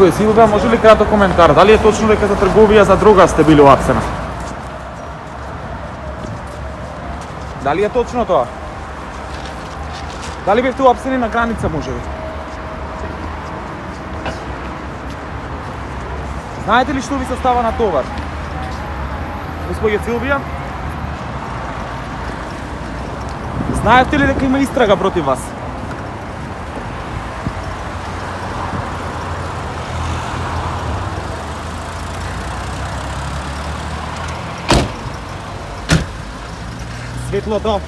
Госпоѓа Силвија, може ли краток коментар? Дали е точно дека за трговија за дрога сте били уапсена? Дали е точно тоа? Дали бевте уапсени на граница, можеби? Знаете ли што ви се става на товар? Госпоѓа Силвија? Знаете ли дека има истрага против вас? Светлото